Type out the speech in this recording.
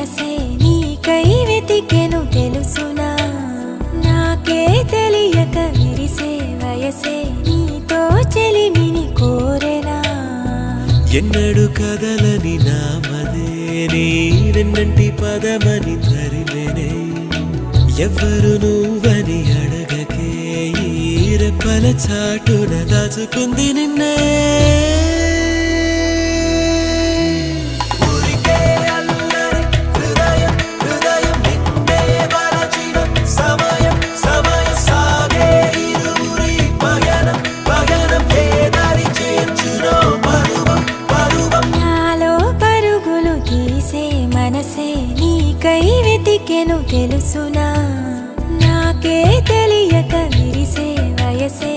మనసే నీకై వెతికెను తెలుసునా నాకే తెలియక విరిసే వయసే నీతో చెలిమిని కోరెనా ఎన్నడు కదలని నామదే నీ వెన్నంటి పదమని తరిమెనే ఎవ్వరు నువ్వని అడగకే ఈ రెప్పల చాటున దాచుకుంది నిన్నే మనసే నీకై వెతికెను తెలుసునా నాకే తెలియక విరిసే వయసే